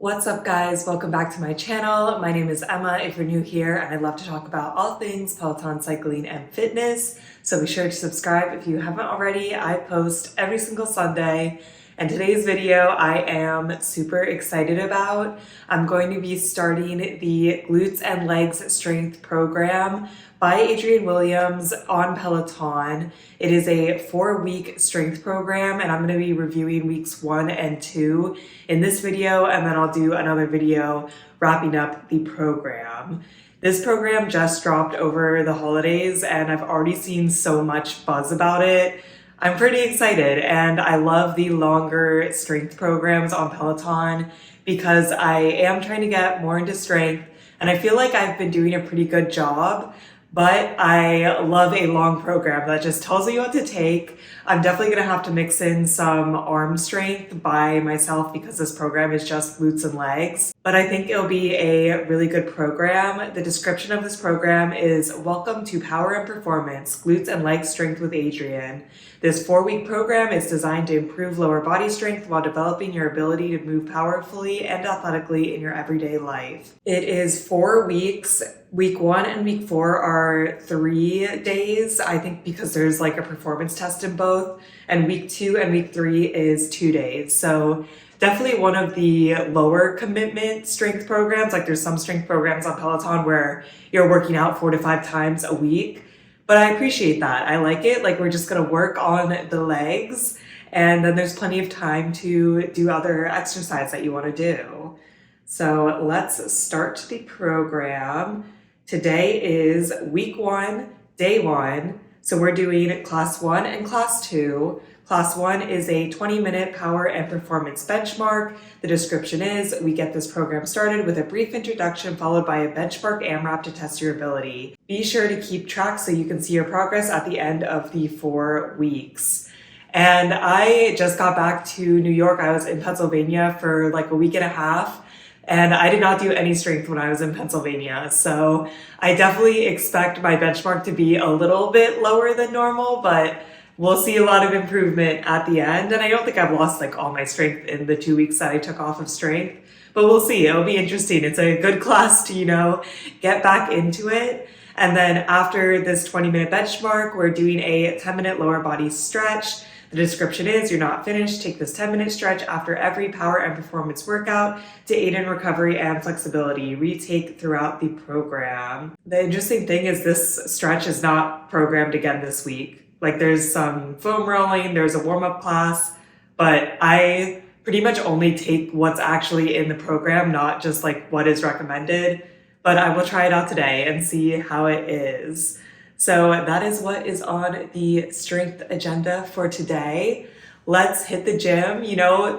What's up guys, welcome back to my channel. My name is Emma if you're new here, and I'd love to talk about all things Peloton cycling and fitness. So be sure to subscribe if you haven't already. I post every single Sunday, and today's video I am super excited about. I'm going to be starting the Glutes and Legs Strength Program by Adrian Williams on Peloton. It is a 4-week strength program, and I'm going to be reviewing weeks 1 and 2 in this video, and then I'll do another video wrapping up the program. This program just dropped over the holidays, and I've already seen so much buzz about it. I'm pretty excited, and I love the longer strength programs on Peloton because I am trying to get more into strength, and I feel like I've been doing a pretty good job. But I love a long program that just tells you what to take. I'm definitely gonna have to mix in some arm strength by myself because this program is just glutes and legs. But I think it'll be a really good program. The description of this program is Welcome to Power and Performance, Glutes and Leg Strength with Adrian. This 4-week program is designed to improve lower body strength while developing your ability to move powerfully and athletically in your everyday life. It is 4 weeks. Week 1 and week 4 are 3 days, I think, because there's like a performance test in both. And week 2 and week 3 is 2 days. So definitely one of the lower commitment strength programs. Like there's some strength programs on Peloton where you're working out 4 to 5 times a week. But I appreciate that. I like it. Like we're just gonna work on the legs, and then there's plenty of time to do other exercise that you wanna do. So let's start the program. Today is week 1, day 1. So we're doing class 1 and class 2. Class 1 is a 20-minute power and performance benchmark. The description is, we get this program started with a brief introduction followed by a benchmark AMRAP to test your ability. Be sure to keep track so you can see your progress at the end of the 4 weeks. And I just got back to New York. I was in Pennsylvania for like a week and a half. And I did not do any strength when I was in Pennsylvania. So I definitely expect my benchmark to be a little bit lower than normal, but we'll see a lot of improvement at the end. And I don't think I've lost like all my strength in the 2 weeks that I took off of strength, but we'll see. It'll be interesting. It's a good class to, get back into it. And then after this 20-minute benchmark, we're doing a 10-minute lower body stretch. The description is, you're not finished. Take this 10-minute stretch after every power and performance workout to aid in recovery and flexibility. Retake throughout the program. The interesting thing is this stretch is not programmed again this week. Like there's some foam rolling, there's a warm-up class, but I pretty much only take what's actually in the program, not just like what is recommended. But I will try it out today and see how it is. So that is what is on the strength agenda for today. Let's hit the gym.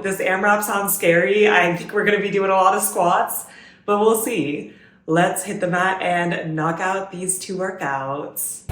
This AMRAP sounds scary. I think we're gonna be doing a lot of squats, but we'll see. Let's hit the mat and knock out these 2 workouts.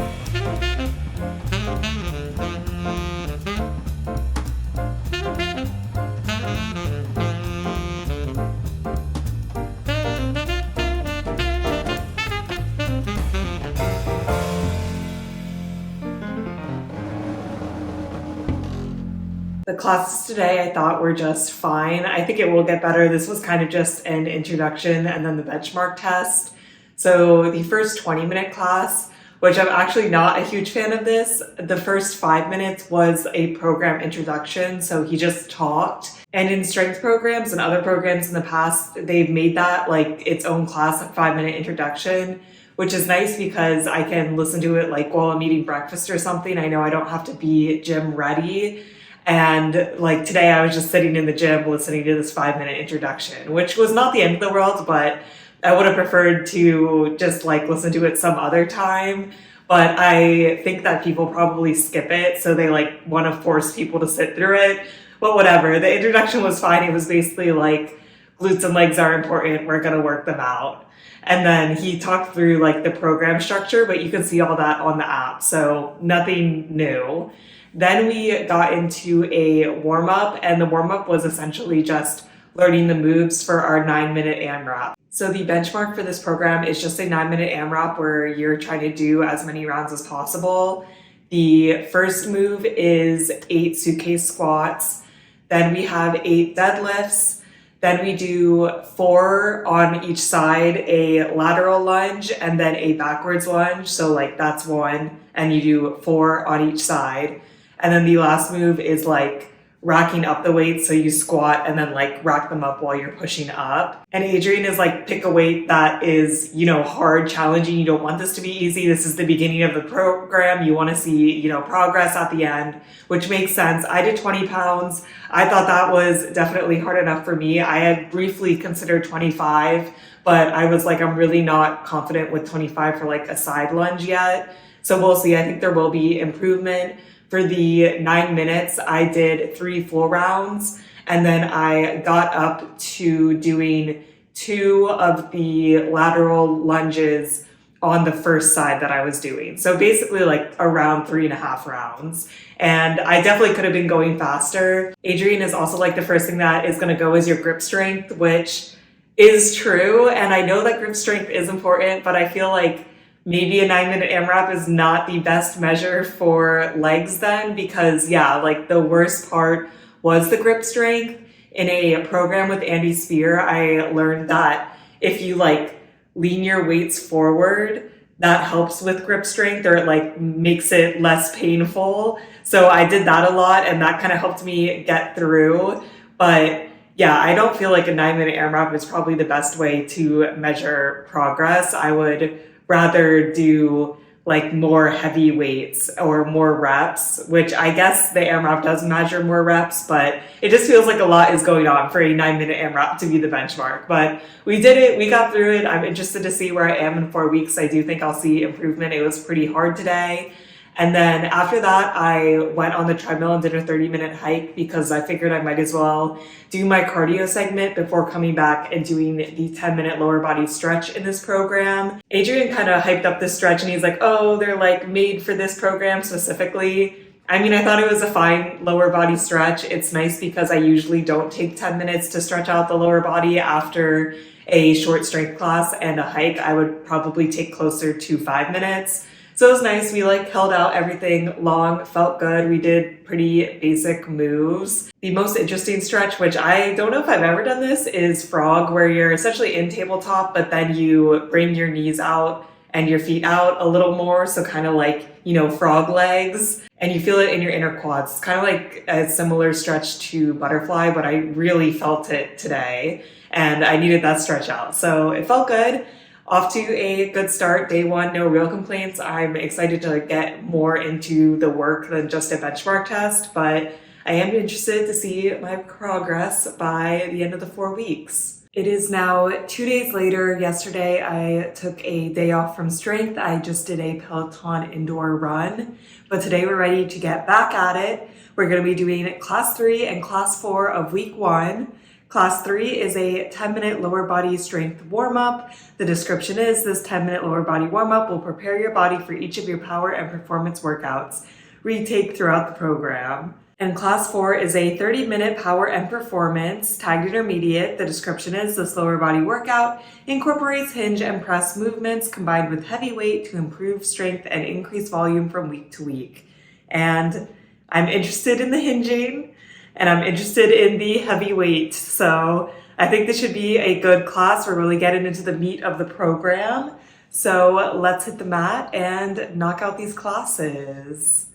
The classes today I thought were just fine. I think it will get better. This was kind of just an introduction and then the benchmark test. So the first 20-minute class, which I'm actually not a huge fan of this, the first 5 minutes was a program introduction. So he just talked. And in strength programs and other programs in the past, they've made that like its own class, a 5-minute introduction, which is nice because I can listen to it like while I'm eating breakfast or something. I know I don't have to be gym ready. And like today I was just sitting in the gym listening to this 5-minute introduction, which was not the end of the world, but I would have preferred to just like listen to it some other time. But I think that people probably skip it, so they like want to force people to sit through it. But whatever, the introduction was fine. It was basically like glutes and legs are important, we're gonna work them out. And then he talked through like the program structure, but you can see all that on the app, so nothing new. Then we got into a warm-up, and the warm-up was essentially just learning the moves for our 9-minute AMRAP. So the benchmark for this program is just a 9-minute AMRAP where you're trying to do as many rounds as possible. The first move is 8 suitcase squats. Then we have 8 deadlifts. Then we do 4 on each side, a lateral lunge and then a backwards lunge. So like that's 1, and you do 4 on each side. And then the last move is like racking up the weights. So you squat and then like rack them up while you're pushing up. And Adrian is like, pick a weight that is, hard, challenging. You don't want this to be easy. This is the beginning of the program. You want to see, progress at the end, which makes sense. I did 20 pounds. I thought that was definitely hard enough for me. I had briefly considered 25, but I was like, I'm really not confident with 25 for like a side lunge yet. So we'll see. I think there will be improvement. For the 9 minutes, I did 3 full rounds, and then I got up to doing 2 of the lateral lunges on the first side that I was doing. So basically like around 3.5 rounds. And I definitely could have been going faster. Adrian is also like, the first thing that is going to go is your grip strength, which is true. And I know that grip strength is important, but I feel like maybe a 9-minute AMRAP is not the best measure for legs then, because like the worst part was the grip strength. In a program with Andy Spear, I learned that if you like lean your weights forward, that helps with grip strength, or it like makes it less painful. So I did that a lot, and that kind of helped me get through. But I don't feel like a 9-minute AMRAP is probably the best way to measure progress. I would rather do like more heavy weights or more reps, which I guess the AMRAP does measure more reps, but it just feels like a lot is going on for a 9-minute AMRAP to be the benchmark. But we did it, we got through it. I'm interested to see where I am in 4 weeks. I do think I'll see improvement. It was pretty hard today. And then after that, I went on the treadmill and did a 30-minute hike because I figured I might as well do my cardio segment before coming back and doing the 10-minute lower body stretch in this program. Adrian kind of hyped up this stretch, and he's like, oh, they're like made for this program specifically. I mean, I thought it was a fine lower body stretch. It's nice because I usually don't take 10 minutes to stretch out the lower body after a short strength class and a hike. I would probably take closer to 5 minutes. So it was nice. We like held out everything long, felt good. We did pretty basic moves. The most interesting stretch, which I don't know if I've ever done this, is frog, where you're essentially in tabletop, but then you bring your knees out and your feet out a little more. So kind of like, frog legs, and you feel it in your inner quads. It's kind of like a similar stretch to butterfly, but I really felt it today and I needed that stretch out. So it felt good. Off to a good start. Day 1, no real complaints. I'm excited to get more into the work than just a benchmark test, but I am interested to see my progress by the end of the 4 weeks. It is now 2 days later. Yesterday, I took a day off from strength. I just did a Peloton indoor run, but today we're ready to get back at it. We're going to be doing class 3 and class 4 of week 1. Class 3 is a 10-minute lower body strength warm-up. The description is, this 10-minute lower body warm-up will prepare your body for each of your power and performance workouts. Retake throughout the program. And class 4 is a 30-minute power and performance tagged intermediate. The description is, this lower body workout incorporates hinge and press movements combined with heavy weight to improve strength and increase volume from week to week. And I'm interested in the hinging, and I'm interested in the heavy weight. So I think this should be a good class. We're really getting into the meat of the program. So let's hit the mat and knock out these classes.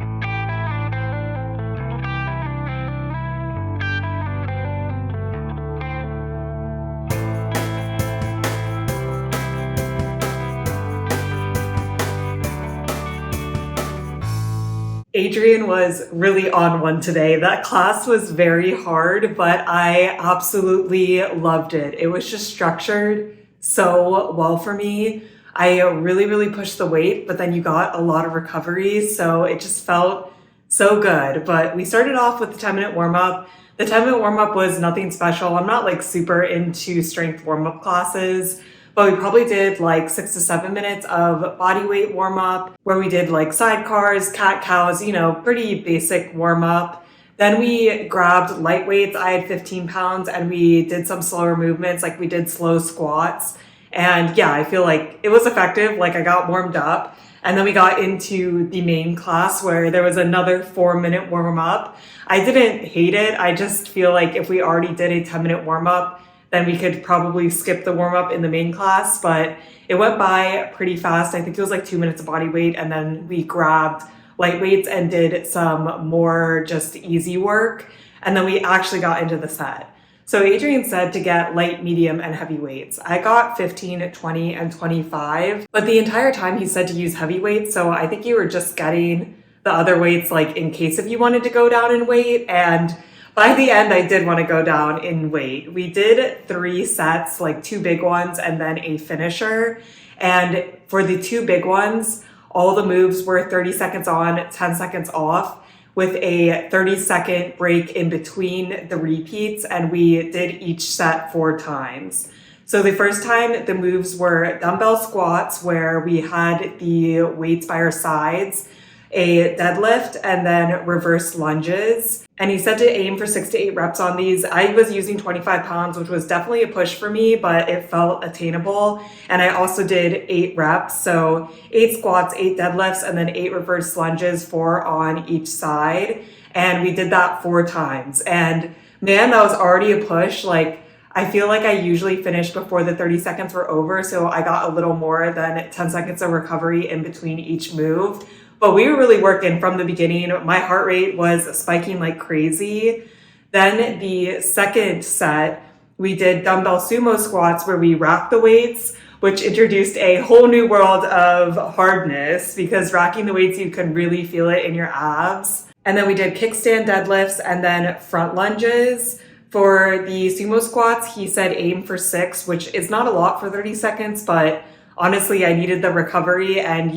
Adrian was really on one today. That class was very hard, but I absolutely loved it. It was just structured so well for me. I really pushed the weight, but then you got a lot of recovery, so it just felt so good. But we started off with the 10-minute warm-up. The 10-minute warm-up was nothing special. I'm not like super into strength warm-up classes, but we probably did like 6 to 7 minutes of body weight warm up where we did like sidecars, cat cows, pretty basic warm up. Then we grabbed light weights. I had 15 pounds and we did some slower movements, like we did slow squats. And I feel like it was effective. Like I got warmed up, and then we got into the main class where there was another 4-minute warm up. I didn't hate it. I just feel like if we already did a 10-minute warm up, then we could probably skip the warm-up in the main class, but it went by pretty fast. I think it was like 2 minutes of body weight, and then we grabbed light weights and did some more just easy work, and then we actually got into the set. So Adrian said to get light, medium, and heavy weights. I got 15, 20, and 25, but the entire time he said to use heavy weights, so I think you were just getting the other weights like in case if you wanted to go down in weight, and by the end, I did want to go down in weight. We did 3 sets, like 2 big ones and then a finisher. And for the 2 big ones, all the moves were 30 seconds on, 10 seconds off, with a 30-second break in between the repeats. And we did each set 4 times. So the first time, the moves were dumbbell squats, where we had the weights by our sides, a deadlift, and then reverse lunges. And he said to aim for 6 to 8 reps on these. I was using 25 pounds, which was definitely a push for me, but it felt attainable. And I also did 8 reps. So 8 squats, 8 deadlifts, and then 8 reverse lunges, 4 on each side. And we did that 4 times. And man, that was already a push. Like, I feel like I usually finish before the 30 seconds were over. So I got a little more than 10 seconds of recovery in between each move. But we were really working from the beginning. My heart rate was spiking like crazy. Then the second set, we did dumbbell sumo squats where we racked the weights, which introduced a whole new world of hardness because racking the weights, you can really feel it in your abs. And then we did kickstand deadlifts and then front lunges. For the sumo squats, he said aim for 6, which is not a lot for 30 seconds, but honestly, I needed the recovery, and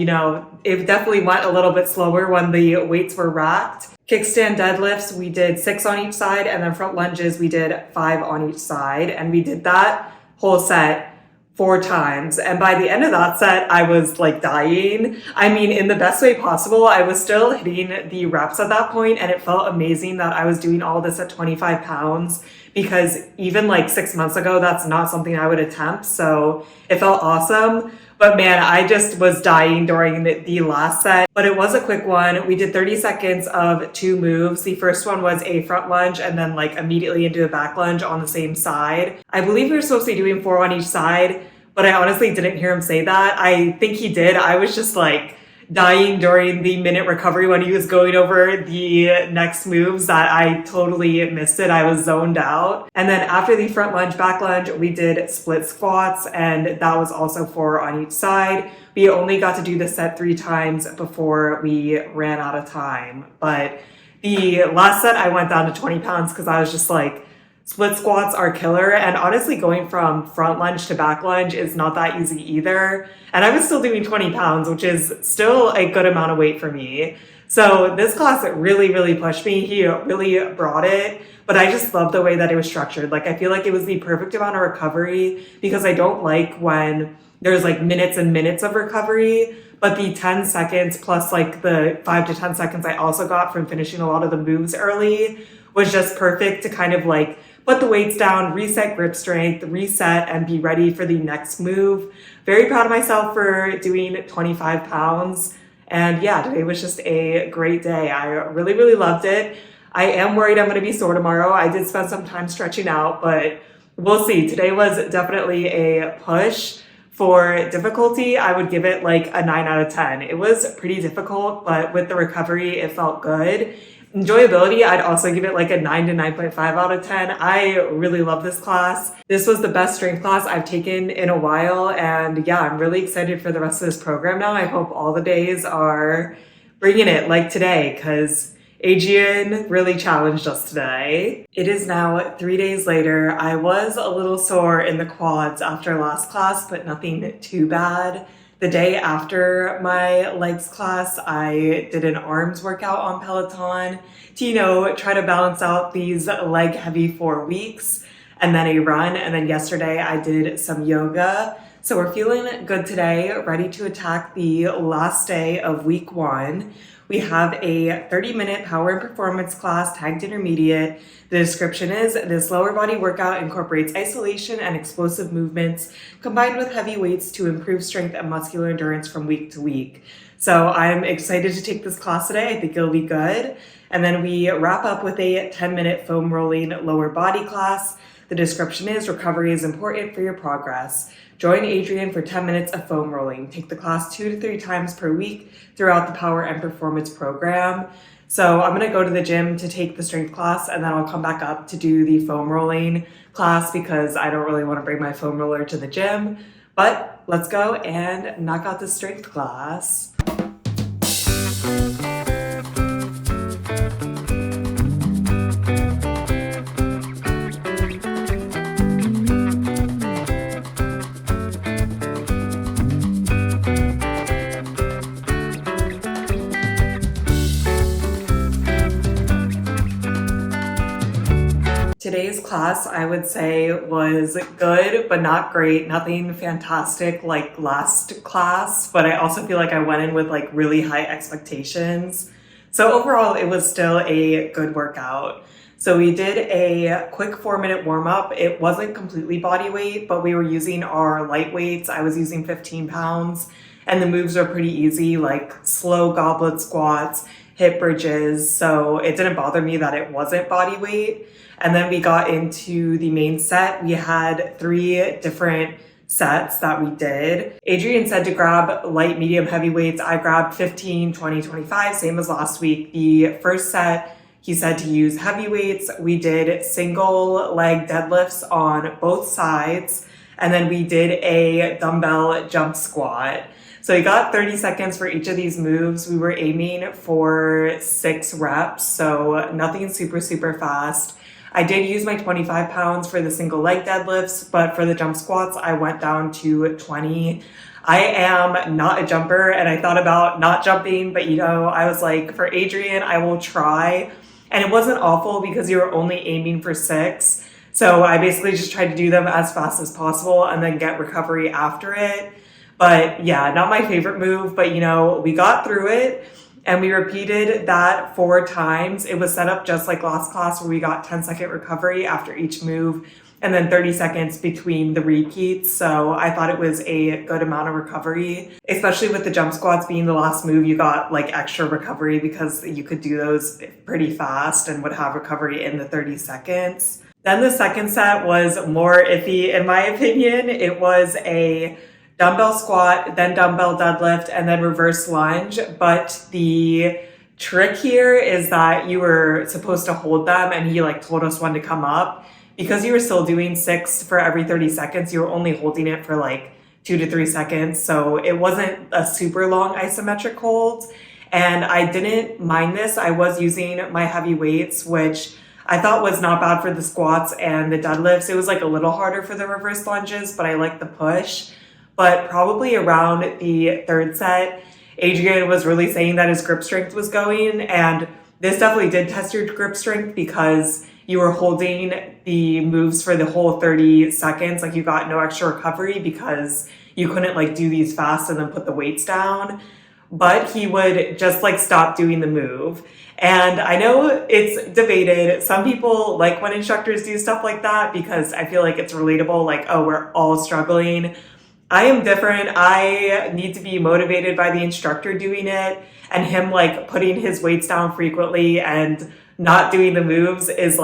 it definitely went a little bit slower when the weights were racked. Kickstand deadlifts, we did 6 on each side, and then front lunges, we did 5 on each side, and we did that whole set 4 times. And by the end of that set, I was like dying. I mean, in the best way possible. I was still hitting the reps at that point, and it felt amazing that I was doing all this at 25 pounds. Because even like 6 months ago, that's not something I would attempt. So it felt awesome. But man, I just was dying during the last set. But it was a quick one. We did 30 seconds of 2 moves. The first one was a front lunge and then like immediately into a back lunge on the same side. I believe we were supposed to be doing 4 on each side, but I honestly didn't hear him say that. I think he did. I was just like dying during the minute recovery when he was going over the next moves that I totally missed it. I was zoned out. And then after the front lunge, back lunge, we did split squats, and that was also 4 on each side. We only got to do the set 3 times before we ran out of time. But the last set, I went down to 20 pounds because I was just like, split squats are killer, and honestly going from front lunge to back lunge is not that easy either. And I was still doing 20 pounds, which is still a good amount of weight for me. So this class, it really, really pushed me. He really brought it, but I just love the way that it was structured. Like, I feel like it was the perfect amount of recovery because I don't like when there's like minutes and minutes of recovery, but the 10 seconds plus like the 5 to 10 seconds I also got from finishing a lot of the moves early was just perfect to kind of like put the weights down, reset grip strength, reset, and be ready for the next move. Very proud of myself for doing 25 pounds. And yeah, today was just a great day. I really, really loved it. I am worried I'm going to be sore tomorrow. I did spend some time stretching out, but we'll see. Today was definitely a push. For difficulty, I would give it like a 9 out of 10. It was pretty difficult, but with the recovery, it felt good. Enjoyability, I'd also give it like a 9 to 9.5 out of 10. I really love this class. This was the best strength class I've taken in a while. And yeah, I'm really excited for the rest of this program now. I hope all the days are bringing it like today, because Adrian really challenged us today. It is now 3 days later. I was a little sore in the quads after last class, but nothing too bad. The day after my legs class, I did an arms workout on Peloton to, try to balance out these leg heavy 4 weeks, and then a run. And then yesterday I did some yoga. So we're feeling good today, ready to attack the last day of week 1. We have a 30-minute power and performance class tagged intermediate. The description is, this lower body workout incorporates isolation and explosive movements combined with heavy weights to improve strength and muscular endurance from week to week. So I'm excited to take this class today. I think it'll be good. And then we wrap up with a 10-minute foam rolling lower body class. The description is, recovery is important for your progress. Join Adrian for 10 minutes of foam rolling. Take the class 2 to 3 times per week throughout the Power and Performance program. So I'm going to go to the gym to take the strength class, and then I'll come back up to do the foam rolling class because I don't really want to bring my foam roller to the gym. But let's go and knock out the strength class. Today's class, I would say, was good, but not great. Nothing fantastic like last class, but I also feel like I went in with like really high expectations. So overall, it was still a good workout. So we did a quick 4-minute warm up. It wasn't completely body weight, but we were using our light weights. I was using 15 pounds and the moves are pretty easy, like slow goblet squats, hip bridges. So it didn't bother me that it wasn't body weight. And then we got into the main set. We had 3 different sets that we did. Adrian said to grab light, medium, heavy weights. I grabbed 15, 20, 25, same as last week. The first set, he said to use heavy weights. We did single leg deadlifts on both sides. And then we did a dumbbell jump squat. So we got 30 seconds for each of these moves. We were aiming for 6 reps, so nothing super fast. I did use my 25 pounds for the single leg deadlifts, but for the jump squats, I went down to 20. I am not a jumper, and I thought about not jumping, but I was like, for Adrian, I will try. And it wasn't awful because you were only aiming for 6. So I basically just tried to do them as fast as possible and then get recovery after it. But yeah, not my favorite move, but we got through it. And we repeated that 4 times. It was set up just like last class where we got 10-second recovery after each move and then 30 seconds between the repeats. So I thought it was a good amount of recovery, especially with the jump squats being the last move. You got like extra recovery because you could do those pretty fast and would have recovery in the 30 seconds. Then the second set was more iffy in my opinion. It was a dumbbell squat, then dumbbell deadlift, and then reverse lunge. But the trick here is that you were supposed to hold them, and he told us when to come up. Because you were still doing 6 for every 30 seconds, you were only holding it for 2 to 3 seconds. So it wasn't a super long isometric hold. And I didn't mind this. I was using my heavy weights, which I thought was not bad for the squats and the deadlifts. It was a little harder for the reverse lunges, but I liked the push. But probably around the 3rd set, Adrian was really saying that his grip strength was going. And this definitely did test your grip strength because you were holding the moves for the whole 30 seconds. You got no extra recovery because you couldn't do these fast and then put the weights down. But he would just stop doing the move. And I know it's debated. Some people like when instructors do stuff like that because I feel like it's relatable. Oh, we're all struggling. I am different. I need to be motivated by the instructor doing it, and him putting his weights down frequently and not doing the moves is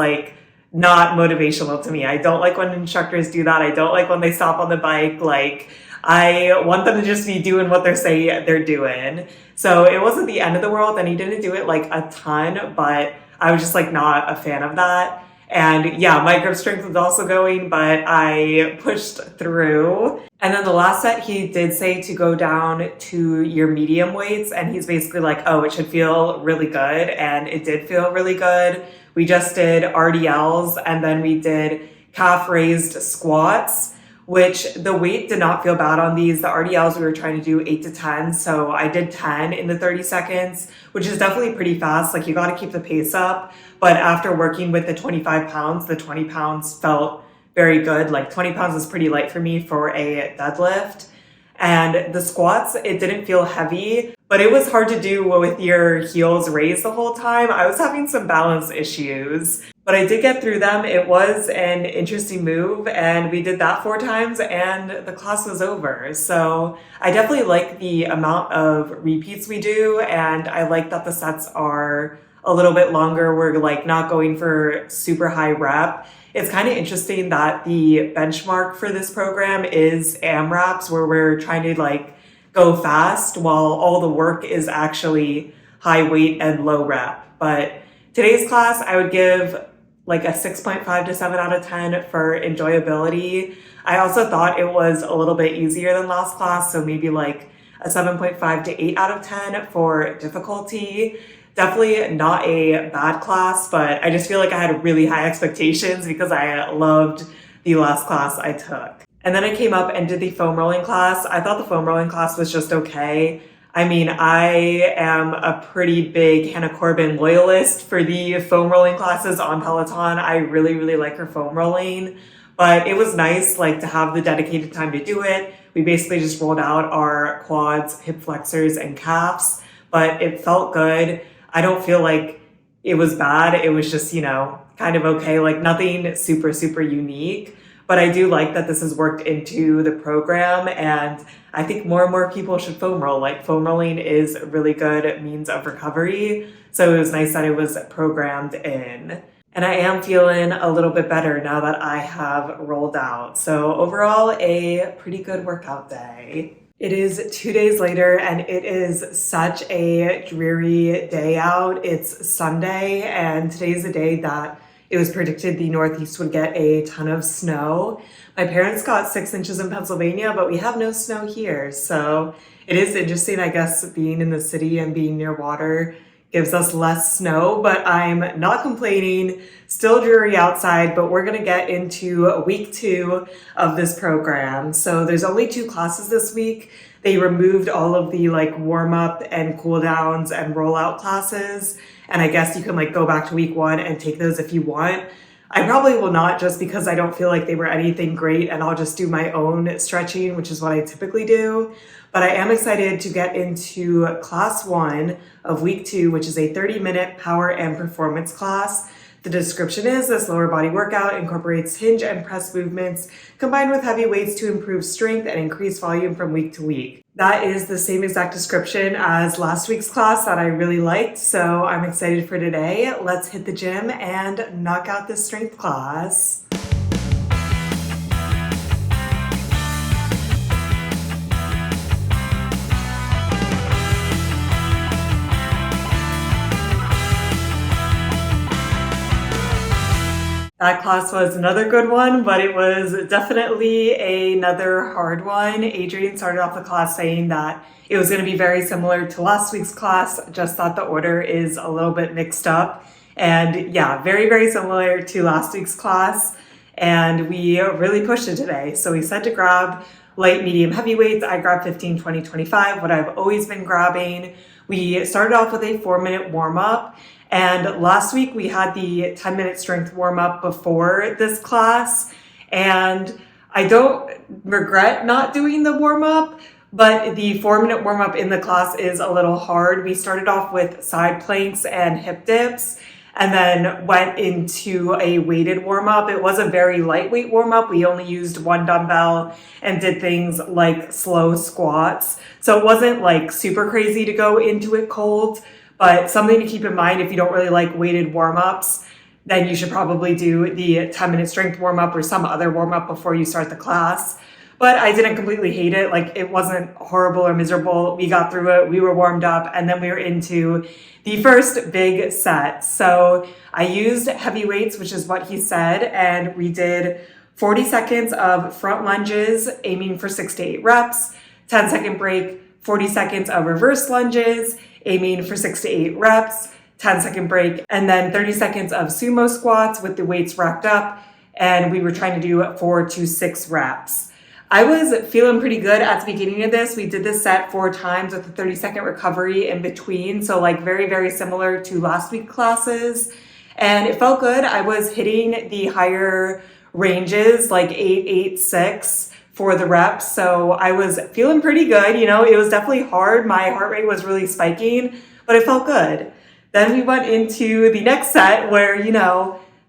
not motivational to me. I don't like when instructors do that. I don't like when they stop on the bike. I want them to just be doing what they're saying they're doing. So it wasn't the end of the world, and he didn't do it a ton, but I was just not a fan of that. And yeah, my grip strength was also going, but I pushed through. And then the last set, he did say to go down to your medium weights. And he's basically oh, it should feel really good. And it did feel really good. We just did RDLs and then we did calf raised squats, which the weight did not feel bad on these. The RDLs, we were trying to do 8 to 10. So I did 10 in the 30 seconds, which is definitely pretty fast. You got to keep the pace up. But after working with the 25 pounds, the 20 pounds felt very good. 20 pounds is pretty light for me for a deadlift. And the squats, it didn't feel heavy, but it was hard to do with your heels raised the whole time. I was having some balance issues, but I did get through them. It was an interesting move, and we did that 4 times and the class was over. So I definitely like the amount of repeats we do, and I like that the sets are a little bit longer. We're not going for super high rep. it's kind of interesting that the benchmark for this program is AMRAPs, where we're trying to like go fast while all the work is actually high weight and low rep. But today's class, I would give like a 6.5 to 7 out of 10 for enjoyability. I also thought it was a little bit easier than last class, so maybe like a 7.5 to 8 out of 10 for difficulty. Definitely not a bad class, but I just feel like I had really high expectations because I loved the last class I took. And then I came up and did the foam rolling class. I thought the foam rolling class was just okay. I mean, I am a pretty big Hannah Corbin loyalist for the foam rolling classes on Peloton. I really, really like her foam rolling, but it was nice like to have the dedicated time to do it. We basically just rolled out our quads, hip flexors, and calves, but it felt good. I don't feel like it was bad. It was just, kind of okay, like nothing super, super unique. But I do like that this is worked into the program, and I think more and more people should foam roll. Like foam rolling is a really good means of recovery. So it was nice that it was programmed in. And I am feeling a little bit better now that I have rolled out. So overall, a pretty good workout day. It is 2 days later and it is such a dreary day out. It's Sunday and today's the day that it was predicted the Northeast would get a ton of snow. My parents got 6 inches in Pennsylvania, but we have no snow here. So it is interesting, I guess, being in the city and being near water gives us less snow, but I'm not complaining. Still dreary outside, but we're gonna get into week 2 of this program. So there's only 2 classes this week. They removed all of the like warm up and cool downs and rollout classes. And I guess you can like go back to week 1 and take those if you want. I probably will not, just because I don't feel like they were anything great, and I'll just do my own stretching, which is what I typically do. But I am excited to get into class 1 of week 2, which is a 30-minute power and performance class. The description is this lower body workout incorporates hinge and press movements combined with heavy weights to improve strength and increase volume from week to week. That is the same exact description as last week's class that I really liked, so I'm excited for today. Let's hit the gym and knock out this strength class. That class was another good one, but it was definitely another hard one. Adrian started off the class saying that it was going to be very similar to last week's class, just that the order is a little bit mixed up. And yeah, very, very similar to last week's class. And we really pushed it today. So we said to grab light, medium, heavy weights. I grabbed 15, 20, 25, what I've always been grabbing. We started off with a 4-minute warm-up. And last week we had the 10-minute strength warm-up before this class. And I don't regret not doing the warm-up, but the 4-minute warm-up in the class is a little hard. We started off with side planks and hip dips, and then went into a weighted warm-up. It was a very lightweight warm-up. We only used 1 dumbbell and did things like slow squats. So it wasn't like super crazy to go into it cold. But something to keep in mind, if you don't really like weighted warm-ups, then you should probably do the 10-minute strength warm-up or some other warm-up before you start the class. But I didn't completely hate it. Like, it wasn't horrible or miserable. We got through it, we were warmed up, and then we were into the first big set. So I used heavy weights, which is what he said, and we did 40 seconds of front lunges, aiming for 6 to 8 reps, 10-second break, 40 seconds of reverse lunges, aiming for 6 to 8 reps, 10-second break, and then 30 seconds of sumo squats with the weights racked up, and we were trying to do 4 to 6 reps. I was feeling pretty good at the beginning of this. We did this set 4 times with a 30-second recovery in between, so like very, very similar to last week's classes, and it felt good. I was hitting the higher ranges, like 8, 8, 6, for the reps. So I was feeling pretty good. It was definitely hard. My heart rate was really spiking, but it felt good. Then we went into the next set where,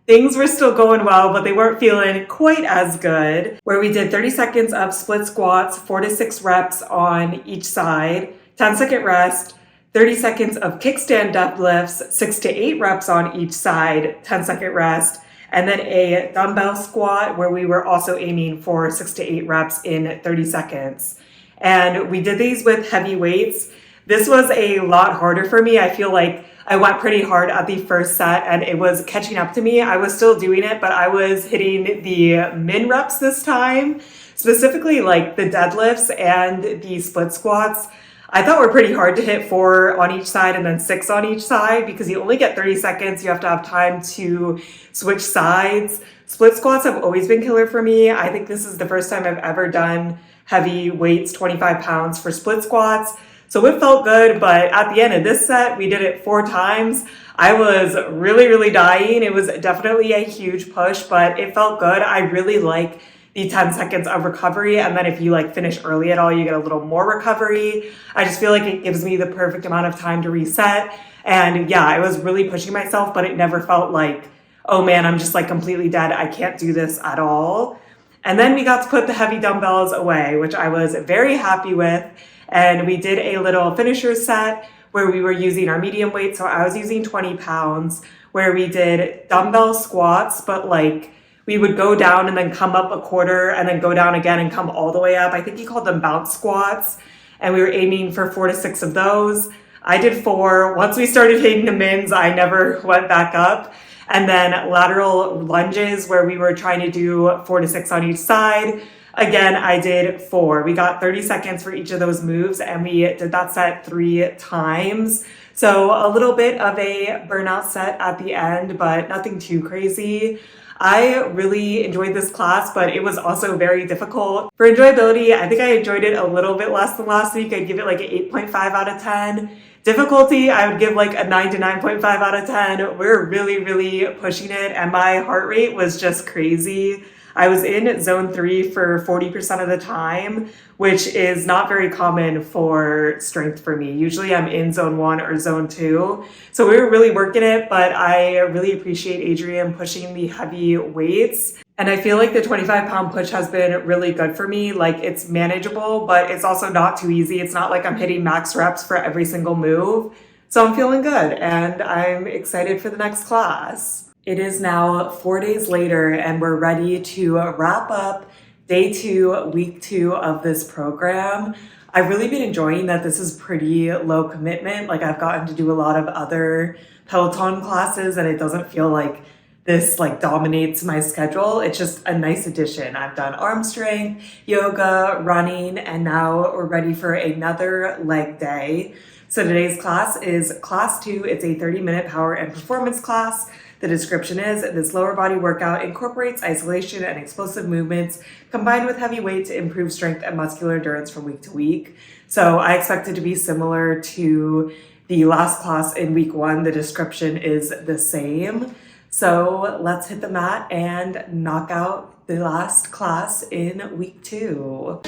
things were still going well, but they weren't feeling quite as good, where we did 30 seconds of split squats, 4 to 6 reps on each side, 10-second rest, 30 seconds of kickstand deadlifts, 6 to 8 reps on each side, 10-second rest, and then a dumbbell squat where we were also aiming for 6 to 8 reps in 30 seconds. And we did these with heavy weights. This was a lot harder for me. I feel like I went pretty hard at the first set and it was catching up to me. I was still doing it, but I was hitting the min reps this time, specifically like the deadlifts and the split squats. I thought were pretty hard to hit 4 on each side and then 6 on each side because you only get 30 seconds. You have to have time to switch sides. Split squats have always been killer for me. I think this is the first time I've ever done heavy weights, 25 pounds for split squats. So it felt good, but at the end of this set, we did it 4 times. I was really dying. It was definitely a huge push, but it felt good. I really like the 10 seconds of recovery. And then if you like finish early at all, you get a little more recovery. I just feel like it gives me the perfect amount of time to reset. And yeah, I was really pushing myself, but it never felt like, oh man, I'm just like completely dead. I can't do this at all. And then we got to put the heavy dumbbells away, which I was very happy with. And we did a little finisher set where we were using our medium weight. So I was using 20 pounds where we did dumbbell squats, but like we would go down and then come up a quarter and then go down again and come all the way up. I think he called them bounce squats. And we were aiming for 4 to 6 of those. I did 4. Once we started hitting the mins, I never went back up. And then lateral lunges where we were trying to do 4 to 6 on each side. Again, I did 4. We got 30 seconds for each of those moves and we did that set 3 times. So a little bit of a burnout set at the end, but nothing too crazy. I really enjoyed this class, but it was also very difficult. For enjoyability, I think I enjoyed it a little bit less than last week. I'd give it like an 8.5 out of 10. Difficulty, I would give like a 9 to 9.5 out of 10. We're really pushing it and my heart rate was just crazy. I was in zone 3 for 40% of the time, which is not very common for strength for me. Usually I'm in zone 1 or zone 2. So we were really working it, but I really appreciate Adrian pushing the heavy weights. And I feel like the 25-pound push has been really good for me. Like it's manageable, but it's also not too easy. It's not like I'm hitting max reps for every single move. So I'm feeling good and I'm excited for the next class. It is now 4 days later and we're ready to wrap up day 2, week 2 of this program. I've really been enjoying that this is pretty low commitment. Like I've gotten to do a lot of other Peloton classes and it doesn't feel like this like dominates my schedule. It's just a nice addition. I've done arm strength, yoga, running, and now we're ready for another leg day. So today's class is class 2. It's a 30-minute power and performance class. The description is, this lower body workout incorporates isolation and explosive movements combined with heavy weight to improve strength and muscular endurance from week to week. So I expect it to be similar to the last class in week 1. The description is the same. So let's hit the mat and knock out the last class in week 2.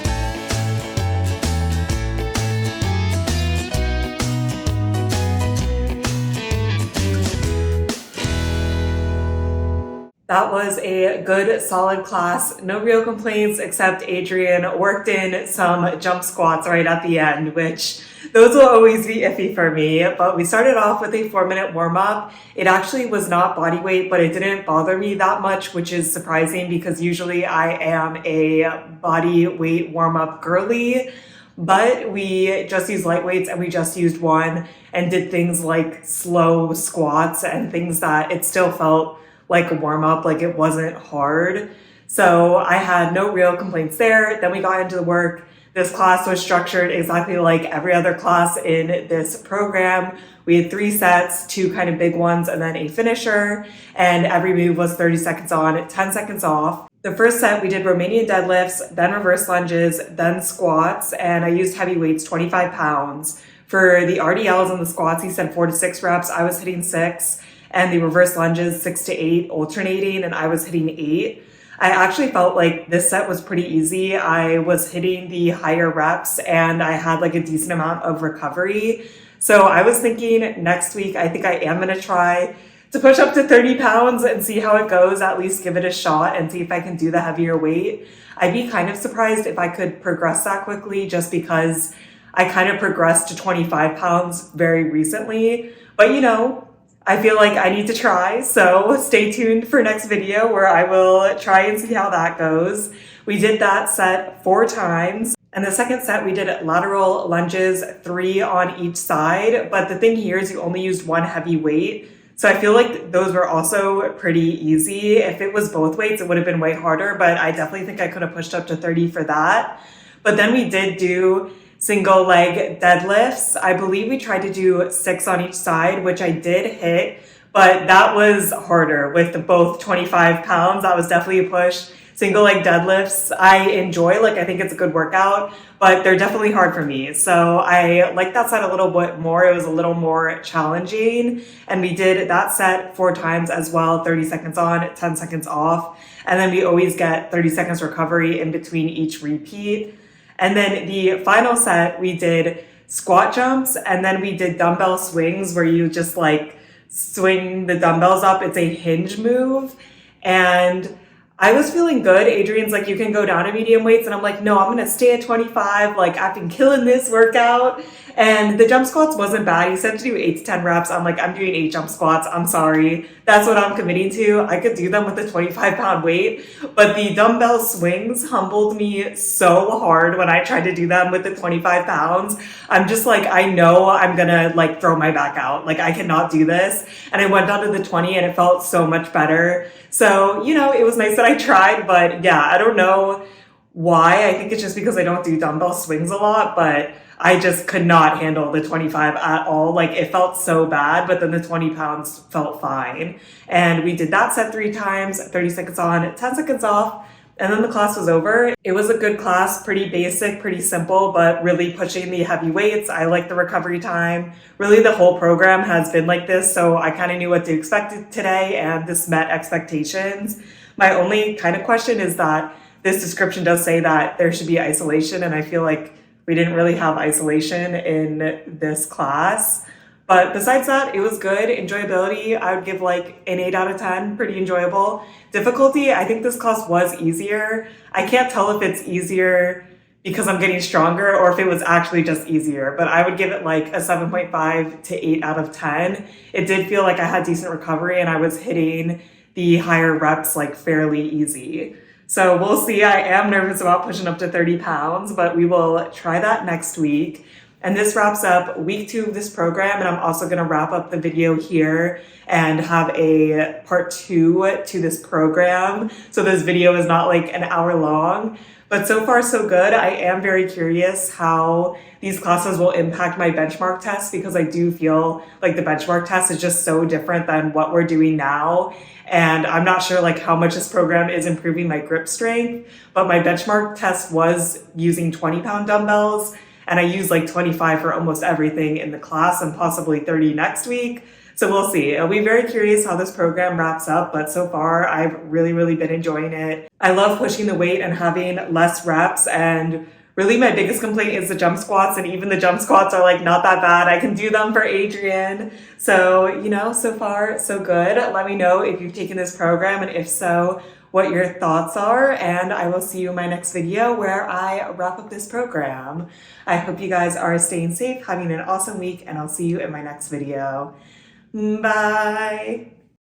That was a good, solid class. No real complaints except Adrian worked in some jump squats right at the end, which those will always be iffy for me. But we started off with a 4-minute warm-up. It actually was not body weight, but it didn't bother me that much, which is surprising because usually I am a body weight warm-up girly. But we just used light weights and we just used one and did things like slow squats and things that it still felt like a warm-up, like it wasn't hard. So I had no real complaints there. Then we got into the work. This class was structured exactly like every other class in this program. We had 3 sets, 2 kind of big ones, and then a finisher. And every move was 30 seconds on, 10 seconds off. The first set, we did Romanian deadlifts, then reverse lunges, then squats, and I used heavy weights, 25 pounds. For the RDLs and the squats, he said 4 to 6 reps. I was hitting 6. And the reverse lunges 6 to 8 alternating, and I was hitting 8. I actually felt like this set was pretty easy. I was hitting the higher reps and I had like a decent amount of recovery. So I was thinking next week, I think I am going to try to push up to 30 pounds and see how it goes, at least give it a shot and see if I can do the heavier weight. I'd be kind of surprised if I could progress that quickly just because I kind of progressed to 25 pounds very recently. But you know, I feel like I need to try, so stay tuned for next video where I will try and see how that goes. We did that set 4 times. And the second set, we did lateral lunges, 3 on each side. But the thing here is you only used 1 heavy weight. So I feel like those were also pretty easy. If it was both weights, it would have been way harder, but I definitely think I could have pushed up to 30 for that. But then we did do single leg deadlifts. I believe we tried to do 6 on each side, which I did hit, but that was harder with both 25 pounds. That was definitely a push. Single leg deadlifts, I enjoy, I think it's a good workout, but they're definitely hard for me. So I like that set a little bit more. It was a little more challenging. And we did that set 4 times as well, 30 seconds on, 10 seconds off. And then we always get 30 seconds recovery in between each repeat. And then the final set, we did squat jumps, and then we did dumbbell swings where you just swing the dumbbells up. It's a hinge move. And I was feeling good. Adrian's like, you can go down to medium weights. And I'm like, no, I'm going to stay at 25. I've been killing this workout. And the jump squats wasn't bad. He said to do 8 to 10 reps. I'm like, I'm doing 8 jump squats. I'm sorry. That's what I'm committing to. I could do them with a 25-pound weight. But the dumbbell swings humbled me so hard when I tried to do them with the 25 pounds. I'm just I know I'm going to throw my back out. I cannot do this. And I went down to the 20 and it felt so much better. So, it was nice that I tried, but yeah, I don't know why. I think it's just because I don't do dumbbell swings a lot, but I just could not handle the 25 at all. It felt so bad, but then the 20 pounds felt fine. And we did that set 3 times, 30 seconds on, 10 seconds off. And then the class was over. It was a good class, pretty basic, pretty simple, but really pushing the heavy weights. I like the recovery time. Really, the whole program has been like this, so I kind of knew what to expect today, and this met expectations. My only kind of question is that this description does say that there should be isolation, and I feel like we didn't really have isolation in this class. But besides that, it was good. Enjoyability, I would give an 8 out of 10, pretty enjoyable. Difficulty, I think this class was easier. I can't tell if it's easier because I'm getting stronger or if it was actually just easier, but I would give it a 7.5 to 8 out of 10. It did feel like I had decent recovery and I was hitting the higher reps fairly easy. So we'll see. I am nervous about pushing up to 30 pounds, but we will try that next week. And this wraps up week 2 of this program. And I'm also going to wrap up the video here and have a part 2 to this program. So this video is not an hour long, but so far so good. I am very curious how these classes will impact my benchmark test, because I do feel like the benchmark test is just so different than what we're doing now. And I'm not sure how much this program is improving my grip strength, but my benchmark test was using 20-pound dumbbells. And I use 25 for almost everything in the class and possibly 30 next week. So we'll see. I'll be very curious how this program wraps up, but so far I've really, really been enjoying it. I love pushing the weight and having less reps, and really my biggest complaint is the jump squats, and even the jump squats are not that bad. I can do them for Adrian. So, so far so good. Let me know if you've taken this program, and if so, what your thoughts are, and I will see you in my next video where I wrap up this program. I hope you guys are staying safe, having an awesome week, and I'll see you in my next video. Bye!